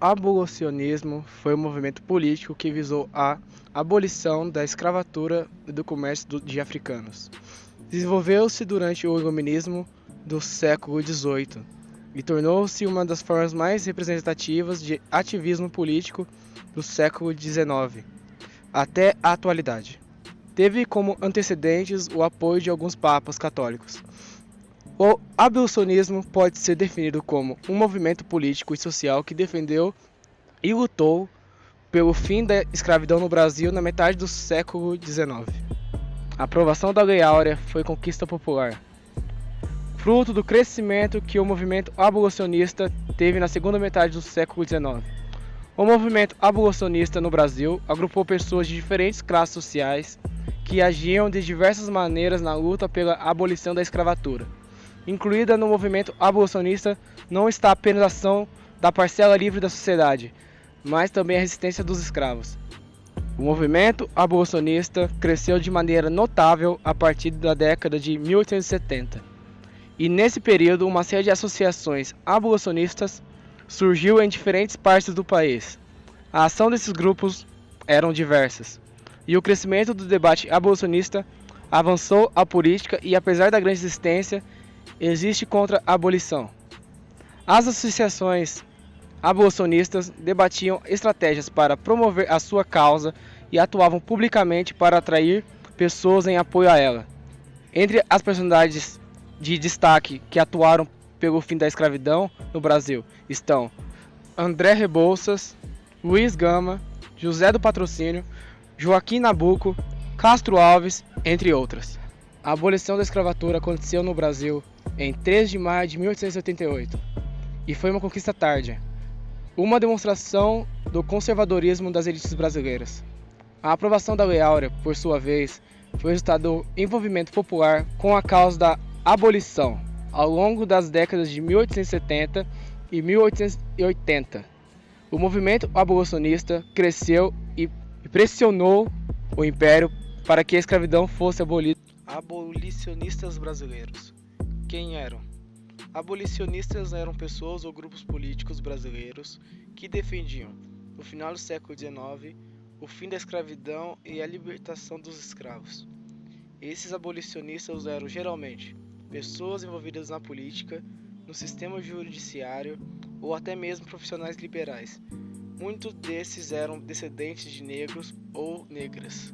abolicionismo foi um movimento político que visou a abolição da escravatura e do comércio de africanos. Desenvolveu-se durante o iluminismo do século XVIII e tornou-se uma das formas mais representativas de ativismo político do século XIX até a atualidade. Teve como antecedentes o apoio de alguns papas católicos. O abolicionismo pode ser definido como um movimento político e social que defendeu e lutou pelo fim da escravidão no Brasil na metade do século XIX. A aprovação da Lei Áurea foi conquista popular, fruto do crescimento que o movimento abolicionista teve na segunda metade do século XIX. O movimento abolicionista no Brasil agrupou pessoas de diferentes classes sociais que agiam de diversas maneiras na luta pela abolição da escravatura. Incluída no movimento abolicionista não está apenas a ação da parcela livre da sociedade, mas também a resistência dos escravos. O movimento abolicionista cresceu de maneira notável a partir da década de 1870. E nesse período, uma série de associações abolicionistas surgiu em diferentes partes do país. A ação desses grupos eram diversas, e o crescimento do debate abolicionista avançou a política e, apesar da grande resistência, existe contra a abolição. As associações abolicionistas debatiam estratégias para promover a sua causa e atuavam publicamente para atrair pessoas em apoio a ela. Entre as personalidades de destaque que atuaram pelo fim da escravidão no Brasil estão André Rebouças, Luiz Gama, José do Patrocínio, Joaquim Nabuco, Castro Alves, entre outras. A abolição da escravatura aconteceu no Brasil em 3 de maio de 1888 e foi uma conquista tardia, uma demonstração do conservadorismo das elites brasileiras. A aprovação da Lei Áurea, por sua vez, foi resultado do envolvimento popular com a causa da abolição ao longo das décadas de 1870 e 1880. O movimento abolicionista cresceu e pressionou o Império para que a escravidão fosse abolida. Abolicionistas brasileiros. Quem eram? Abolicionistas eram pessoas ou grupos políticos brasileiros que defendiam, no final do século XIX, o fim da escravidão e a libertação dos escravos. Esses abolicionistas eram geralmente pessoas envolvidas na política, no sistema judiciário ou até mesmo profissionais liberais. Muitos desses eram descendentes de negros ou negras.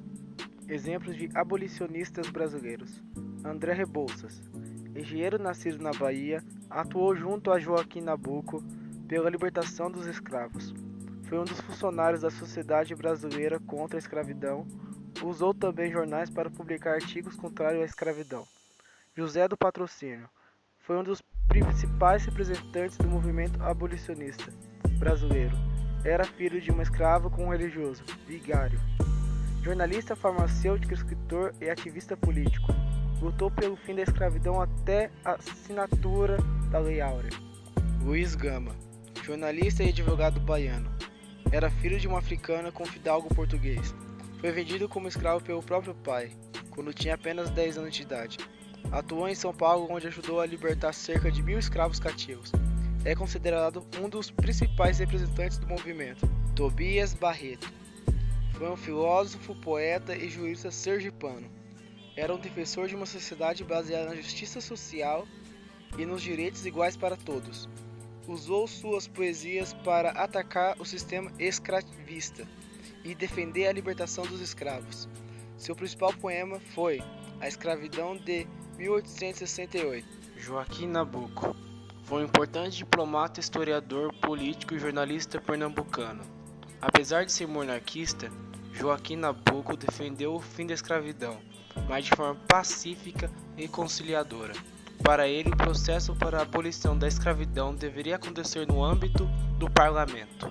Exemplos de abolicionistas brasileiros: André Rebouças, engenheiro nascido na Bahia, atuou junto a Joaquim Nabuco pela libertação dos escravos. Foi um dos funcionários da Sociedade Brasileira contra a Escravidão. Usou também jornais para publicar artigos contrários à escravidão. José do Patrocínio foi um dos principais representantes do movimento abolicionista brasileiro. Era filho de uma escrava com um religioso, vigário. Jornalista, farmacêutico, escritor e ativista político. Lutou pelo fim da escravidão até a assinatura da Lei Áurea. Luiz Gama, jornalista e advogado baiano. Era filho de uma africana com fidalgo português. Foi vendido como escravo pelo próprio pai, quando tinha apenas 10 anos de idade. Atuou em São Paulo, onde ajudou a libertar cerca de 1.000 escravos cativos. É considerado um dos principais representantes do movimento. Tobias Barreto foi um filósofo, poeta e jurista sergipano. Era um defensor de uma sociedade baseada na justiça social e nos direitos iguais para todos. Usou suas poesias para atacar o sistema escravista e defender a libertação dos escravos. Seu principal poema foi A Escravidão de 1868. Joaquim Nabuco foi um importante diplomata, historiador, político e jornalista pernambucano. Apesar de ser monarquista, Joaquim Nabuco defendeu o fim da escravidão, mas de forma pacífica e conciliadora. Para ele, o processo para a abolição da escravidão deveria acontecer no âmbito do parlamento.